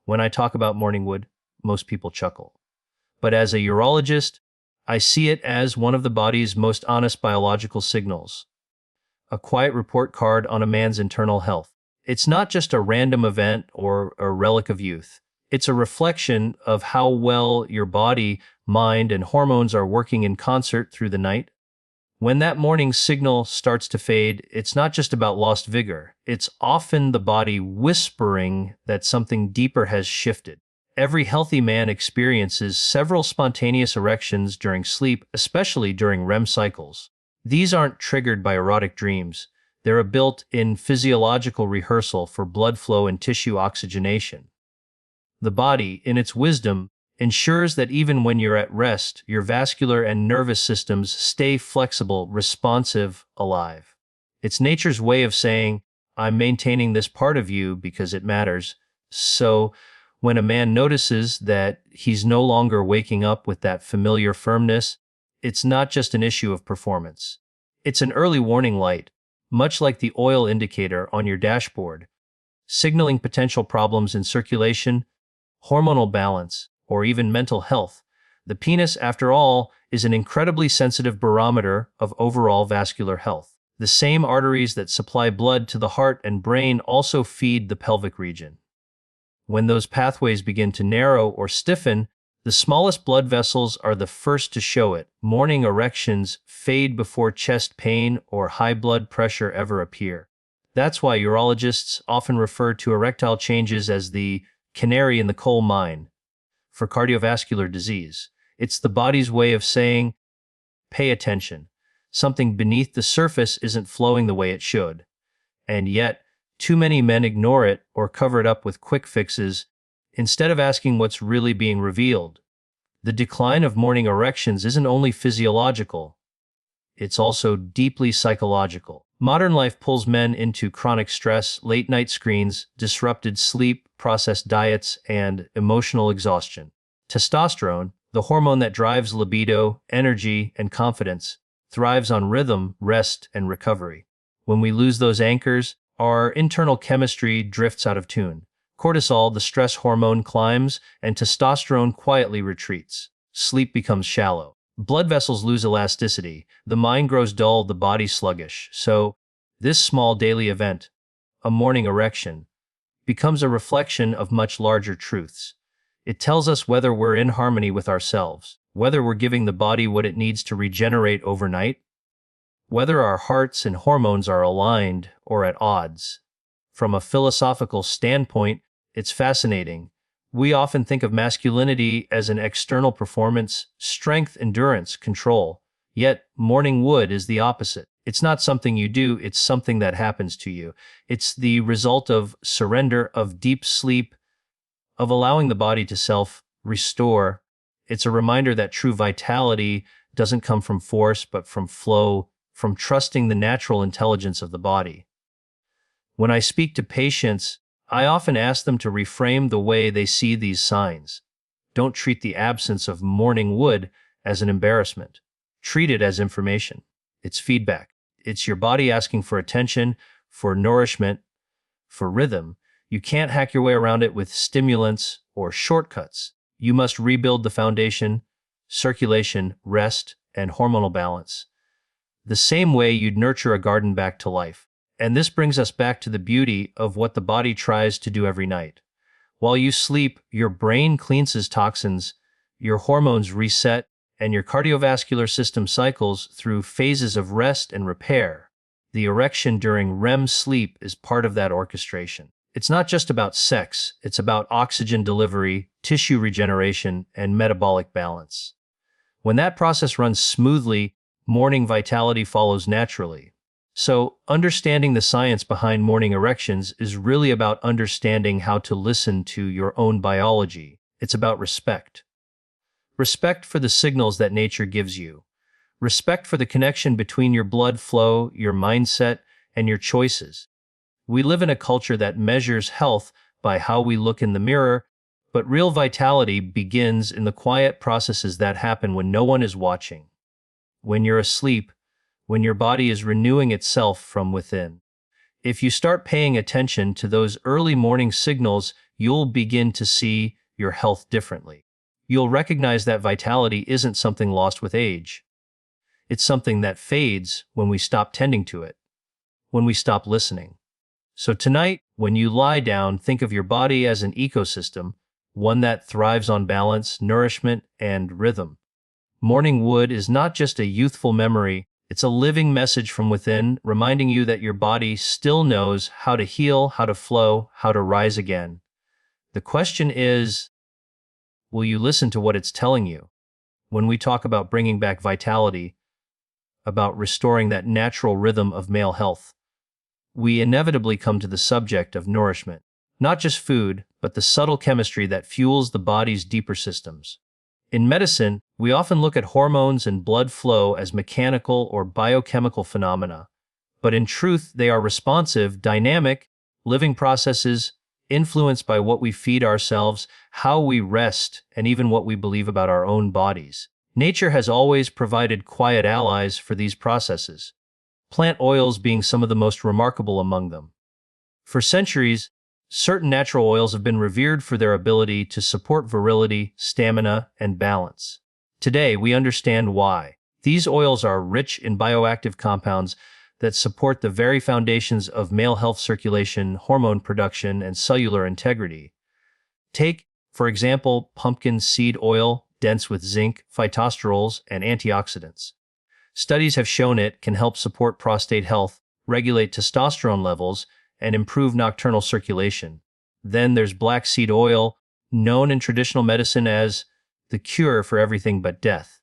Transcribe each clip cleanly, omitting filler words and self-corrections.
When I talk about morning wood, most people chuckle. But as a urologist, I see it as one of the body's most honest biological signals, a quiet report card on a man's internal health. It's not just a random event or a relic of youth. It's a reflection of how well your body, mind, and hormones are working in concert through the night. When that morning signal starts to fade, it's not just about lost vigor. It's often the body whispering that something deeper has shifted. Every healthy man experiences several spontaneous erections during sleep, especially during REM cycles. These aren't triggered by erotic dreams. They're a built-in physiological rehearsal for blood flow and tissue oxygenation. The body, in its wisdom, ensures that even when you're at rest, your vascular and nervous systems stay flexible, responsive, alive. It's nature's way of saying, I'm maintaining this part of you because it matters. So, when a man notices that he's no longer waking up with that familiar firmness, it's not just an issue of performance. It's an early warning light, much like the oil indicator on your dashboard, signaling potential problems in circulation, hormonal balance, or even mental health. The penis, after all, is an incredibly sensitive barometer of overall vascular health. The same arteries that supply blood to the heart and brain also feed the pelvic region. When those pathways begin to narrow or stiffen, the smallest blood vessels are the first to show it. Morning erections fade before chest pain or high blood pressure ever appear. That's why urologists often refer to erectile changes as the canary in the coal mine. For cardiovascular disease, it's the body's way of saying, pay attention. Something beneath the surface isn't flowing the way it should. And yet, too many men ignore it or cover it up with quick fixes instead of asking what's really being revealed. The decline of morning erections isn't only physiological, it's also deeply psychological. Modern life pulls men into chronic stress, late-night screens, disrupted sleep, processed diets, and emotional exhaustion. Testosterone, the hormone that drives libido, energy, and confidence, thrives on rhythm, rest, and recovery. When we lose those anchors, our internal chemistry drifts out of tune. Cortisol, the stress hormone, climbs, and testosterone quietly retreats. Sleep becomes shallow. Blood vessels lose elasticity. The mind grows dull, the body sluggish. So, this small daily event, a morning erection, becomes a reflection of much larger truths. It tells us whether we're in harmony with ourselves, whether we're giving the body what it needs to regenerate overnight, whether our hearts and hormones are aligned or at odds. From a philosophical standpoint, it's fascinating. We often think of masculinity as an external performance, strength, endurance, control. Yet, morning wood is the opposite. It's not something you do, it's something that happens to you. It's the result of surrender, of deep sleep, of allowing the body to self-restore. It's a reminder that true vitality doesn't come from force, but from flow, from trusting the natural intelligence of the body. When I speak to patients, I often ask them to reframe the way they see these signs. Don't treat the absence of morning wood as an embarrassment. Treat it as information. It's feedback. It's your body asking for attention, for nourishment, for rhythm. You can't hack your way around it with stimulants or shortcuts. You must rebuild the foundation, circulation, rest, and hormonal balance, the same way you'd nurture a garden back to life. And this brings us back to the beauty of what the body tries to do every night. While you sleep, your brain cleanses toxins, your hormones reset, and your cardiovascular system cycles through phases of rest and repair. The erection during REM sleep is part of that orchestration. It's not just about sex, it's about oxygen delivery, tissue regeneration, and metabolic balance. When that process runs smoothly, morning vitality follows naturally. So, understanding the science behind morning erections is really about understanding how to listen to your own biology. It's about respect. Respect for the signals that nature gives you. Respect for the connection between your blood flow, your mindset, and your choices. We live in a culture that measures health by how we look in the mirror, but real vitality begins in the quiet processes that happen when no one is watching. When you're asleep, when your body is renewing itself from within. If you start paying attention to those early morning signals, you'll begin to see your health differently. You'll recognize that vitality isn't something lost with age. It's something that fades when we stop tending to it, when we stop listening. So tonight, when you lie down, think of your body as an ecosystem, one that thrives on balance, nourishment, and rhythm. Morning wood is not just a youthful memory, it's a living message from within, reminding you that your body still knows how to heal, how to flow, how to rise again. The question is, will you listen to what it's telling you? When we talk about bringing back vitality, about restoring that natural rhythm of male health, we inevitably come to the subject of nourishment. Not just food, but the subtle chemistry that fuels the body's deeper systems. In medicine, we often look at hormones and blood flow as mechanical or biochemical phenomena, but in truth, they are responsive, dynamic, living processes influenced by what we feed ourselves, how we rest, and even what we believe about our own bodies. Nature has always provided quiet allies for these processes, plant oils being some of the most remarkable among them. For centuries, certain natural oils have been revered for their ability to support virility, stamina, and balance. Today, we understand why. These oils are rich in bioactive compounds that support the very foundations of male health circulation, hormone production, and cellular integrity. Take, for example, pumpkin seed oil, dense with zinc, phytosterols, and antioxidants. Studies have shown it can help support prostate health, regulate testosterone levels, and improve nocturnal circulation. Then there's black seed oil, known in traditional medicine as the cure for everything but death,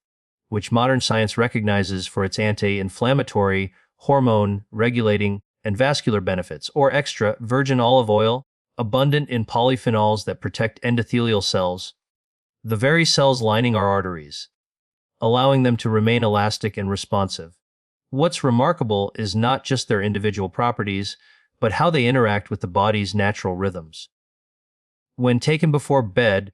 which modern science recognizes for its anti-inflammatory, hormone-regulating, and vascular benefits. Or extra virgin olive oil, abundant in polyphenols that protect endothelial cells, the very cells lining our arteries, allowing them to remain elastic and responsive. What's remarkable is not just their individual properties, but how they interact with the body's natural rhythms. When taken before bed,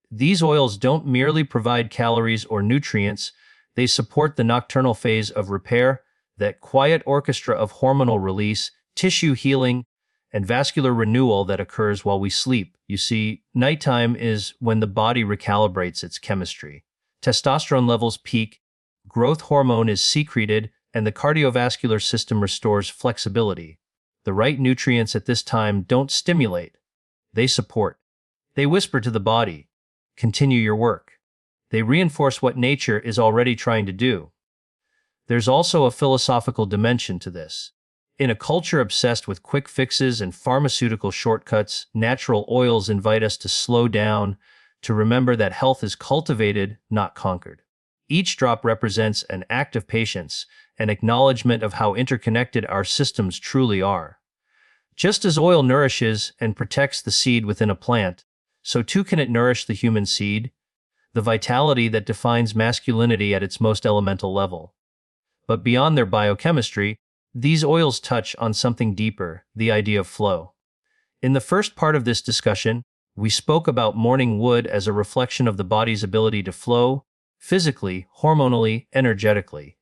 these oils don't merely provide calories or nutrients, they support the nocturnal phase of repair, that quiet orchestra of hormonal release, tissue healing, and vascular renewal that occurs while we sleep. You see, nighttime is when the body recalibrates its chemistry. Testosterone levels peak, growth hormone is secreted, and the cardiovascular system restores flexibility. The right nutrients at this time don't stimulate, they support. They whisper to the body, continue your work. They reinforce what nature is already trying to do. There's also a philosophical dimension to this. In a culture obsessed with quick fixes and pharmaceutical shortcuts, natural oils invite us to slow down, to remember that health is cultivated, not conquered. Each drop represents an act of patience, an acknowledgement of how interconnected our systems truly are. Just as oil nourishes and protects the seed within a plant, so too can it nourish the human seed, the vitality that defines masculinity at its most elemental level. But beyond their biochemistry, these oils touch on something deeper, the idea of flow. In the first part of this discussion, we spoke about morning wood as a reflection of the body's ability to flow, physically, hormonally, energetically.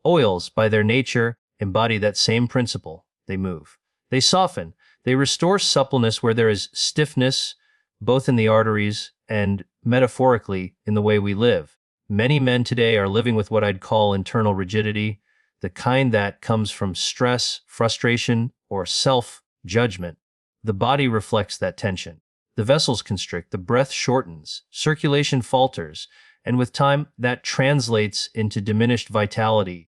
Oils, by their nature, embody that same principle. They move. They soften. They restore suppleness where there is stiffness, both in the arteries and, metaphorically, in the way we live. Many men today are living with what I'd call internal rigidity, the kind that comes from stress, frustration, or self-judgment. The body reflects that tension. The vessels constrict, the breath shortens, circulation falters, and with time, that translates into diminished vitality.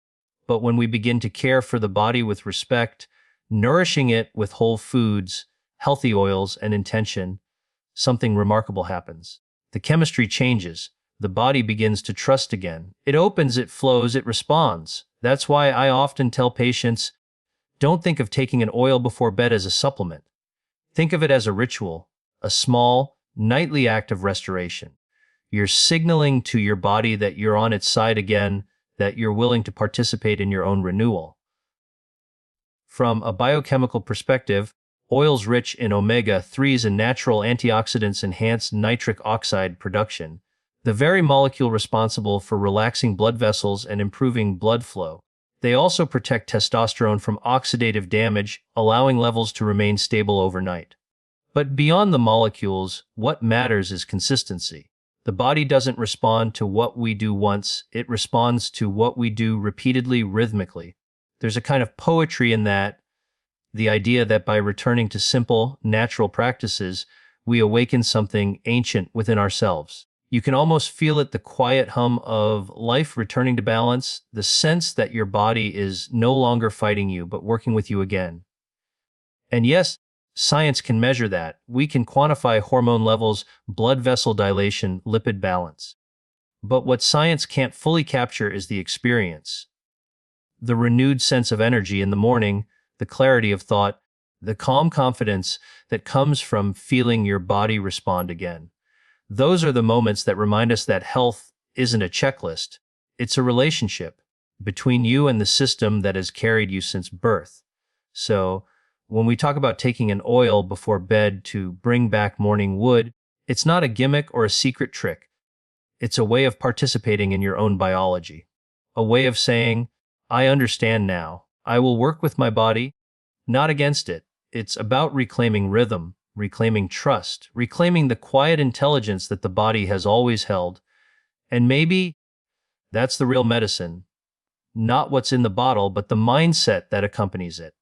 But when we begin to care for the body with respect, nourishing it with whole foods, healthy oils, and intention, something remarkable happens. The chemistry changes. The body begins to trust again. It opens, it flows, it responds. That's why I often tell patients, don't think of taking an oil before bed as a supplement. Think of it as a ritual, a small, nightly act of restoration. You're signaling to your body that you're on its side again, that you're willing to participate in your own renewal. From a biochemical perspective, oils rich in omega-3s and natural antioxidants enhance nitric oxide production, the very molecule responsible for relaxing blood vessels and improving blood flow. They also protect testosterone from oxidative damage, allowing levels to remain stable overnight. But beyond the molecules, what matters is consistency. The body doesn't respond to what we do once, it responds to what we do repeatedly, rhythmically. There's a kind of poetry in that, the idea that by returning to simple, natural practices, we awaken something ancient within ourselves. You can almost feel it, the quiet hum of life returning to balance, the sense that your body is no longer fighting you, but working with you again. And yes, science can measure that. We can quantify hormone levels, blood vessel dilation, lipid balance. But what science can't fully capture is the experience. The renewed sense of energy in the morning, the clarity of thought, the calm confidence that comes from feeling your body respond again. Those are the moments that remind us that health isn't a checklist. It's a relationship between you and the system that has carried you since birth. So, when we talk about taking an oil before bed to bring back morning wood, it's not a gimmick or a secret trick. It's a way of participating in your own biology. A way of saying, I understand now. I will work with my body, not against it. It's about reclaiming rhythm, reclaiming trust, reclaiming the quiet intelligence that the body has always held. And maybe that's the real medicine. Not what's in the bottle, but the mindset that accompanies it.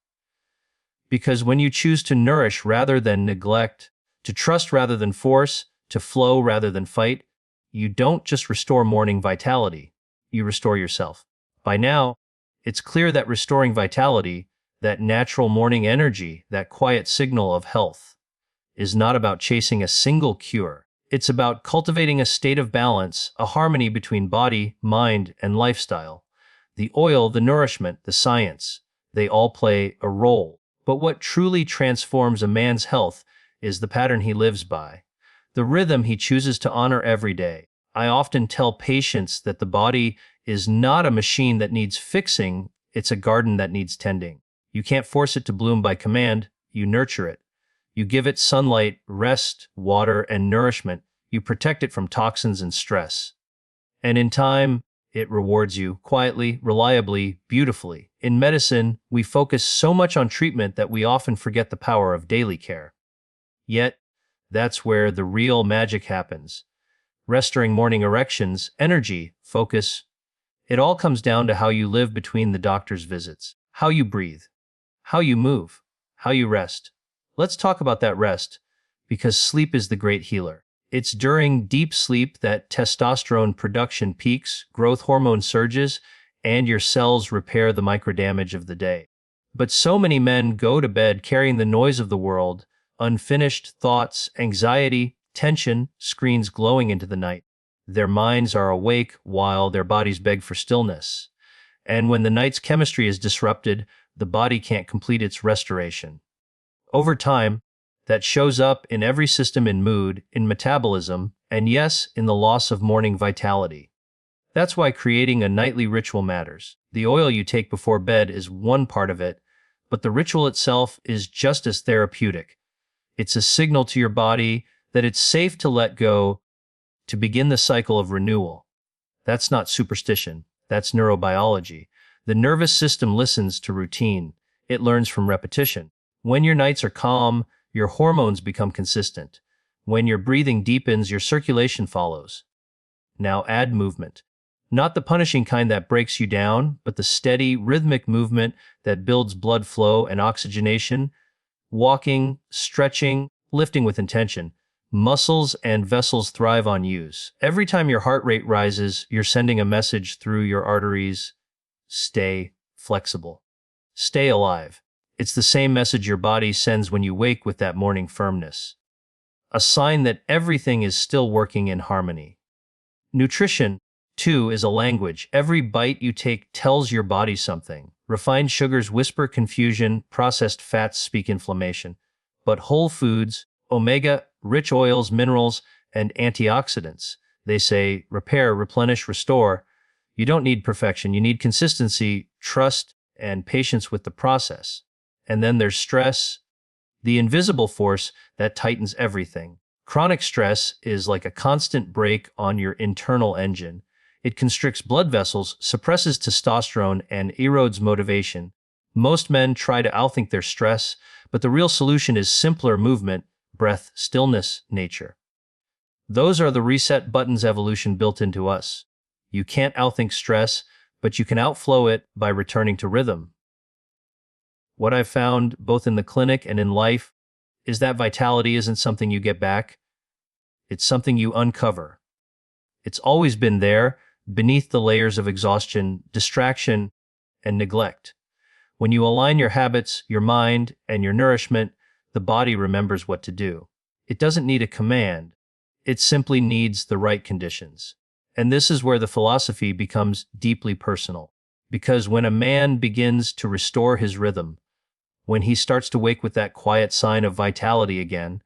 Because when you choose to nourish rather than neglect, to trust rather than force, to flow rather than fight, you don't just restore morning vitality, you restore yourself. By now, it's clear that restoring vitality, that natural morning energy, that quiet signal of health, is not about chasing a single cure. It's about cultivating a state of balance, a harmony between body, mind, and lifestyle. The oil, the nourishment, the science, they all play a role. But what truly transforms a man's health is the pattern he lives by, the rhythm he chooses to honor every day. I often tell patients that the body is not a machine that needs fixing, it's a garden that needs tending. You can't force it to bloom by command, you nurture it. You give it sunlight, rest, water, and nourishment. You protect it from toxins and stress. And in time, it rewards you quietly, reliably, beautifully. In medicine, we focus so much on treatment that we often forget the power of daily care. Yet, that's where the real magic happens. Restoring morning erections, energy, focus. It all comes down to how you live between the doctor's visits, how you breathe, how you move, how you rest. Let's talk about that rest, because sleep is the great healer. It's during deep sleep that testosterone production peaks, growth hormone surges, and your cells repair the microdamage of the day. But so many men go to bed carrying the noise of the world, unfinished thoughts, anxiety, tension, screens glowing into the night. Their minds are awake while their bodies beg for stillness. And when the night's chemistry is disrupted, the body can't complete its restoration. Over time, that shows up in every system, in mood, in metabolism, and yes, in the loss of morning vitality. That's why creating a nightly ritual matters. The oil you take before bed is one part of it, but the ritual itself is just as therapeutic. It's a signal to your body that it's safe to let go, to begin the cycle of renewal. That's not superstition, that's neurobiology. The nervous system listens to routine. It learns from repetition. When your nights are calm, your hormones become consistent. When your breathing deepens, your circulation follows. Now add movement. Not the punishing kind that breaks you down, but the steady, rhythmic movement that builds blood flow and oxygenation. Walking, stretching, lifting with intention. Muscles and vessels thrive on use. Every time your heart rate rises, you're sending a message through your arteries. Stay flexible. Stay alive. It's the same message your body sends when you wake with that morning firmness. A sign that everything is still working in harmony. Nutrition, too, is a language. Every bite you take tells your body something. Refined sugars whisper confusion, processed fats speak inflammation. But whole foods, omega-rich oils, minerals, and antioxidants, they say repair, replenish, restore. You don't need perfection, you need consistency, trust, and patience with the process. And then there's stress, the invisible force that tightens everything. Chronic stress is like a constant brake on your internal engine. It constricts blood vessels, suppresses testosterone, and erodes motivation. Most men try to outthink their stress, but the real solution is simpler movement, breath, stillness, nature. Those are the reset buttons evolution built into us. You can't outthink stress, but you can outflow it by returning to rhythm. What I've found, both in the clinic and in life, is that vitality isn't something you get back. It's something you uncover. It's always been there, beneath the layers of exhaustion, distraction, and neglect. When you align your habits, your mind, and your nourishment, the body remembers what to do. It doesn't need a command. It simply needs the right conditions. And this is where the philosophy becomes deeply personal. Because when a man begins to restore his rhythm, when he starts to wake with that quiet sign of vitality again,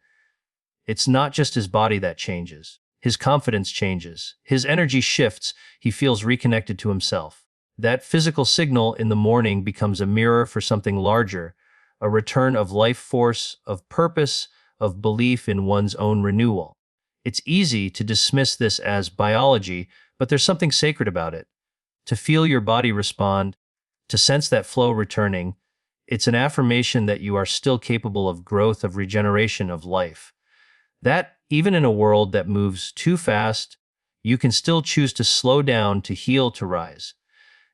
it's not just his body that changes. His confidence changes. His energy shifts. He feels reconnected to himself. That physical signal in the morning becomes a mirror for something larger, a return of life force, of purpose, of belief in one's own renewal. It's easy to dismiss this as biology, but there's something sacred about it. To feel your body respond, to sense that flow returning, it's an affirmation that you are still capable of growth, of regeneration, of life. That, even in a world that moves too fast, you can still choose to slow down, to heal, to rise.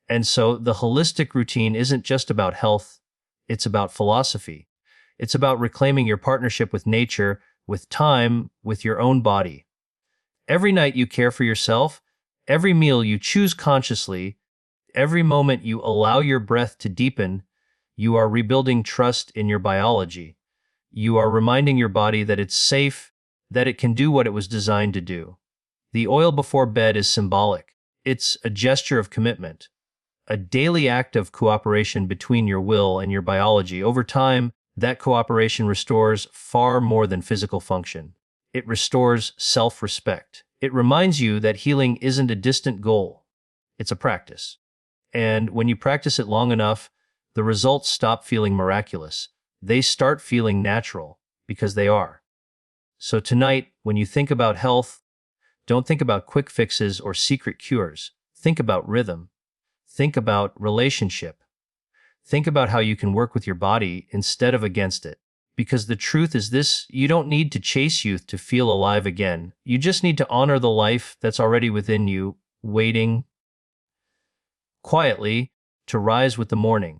And so the holistic routine isn't just about health, it's about philosophy. It's about reclaiming your partnership with nature, with time, with your own body. Every night you care for yourself, every meal you choose consciously, every moment you allow your breath to deepen, you are rebuilding trust in your biology. You are reminding your body that it's safe, that it can do what it was designed to do. The oil before bed is symbolic. It's a gesture of commitment, a daily act of cooperation between your will and your biology. Over time, that cooperation restores far more than physical function. It restores self-respect. It reminds you that healing isn't a distant goal. It's a practice. And when you practice it long enough, the results stop feeling miraculous. They start feeling natural, because they are. So tonight, when you think about health, don't think about quick fixes or secret cures. Think about rhythm. Think about relationship. Think about how you can work with your body instead of against it. Because the truth is this, you don't need to chase youth to feel alive again. You just need to honor the life that's already within you, waiting quietly to rise with the morning.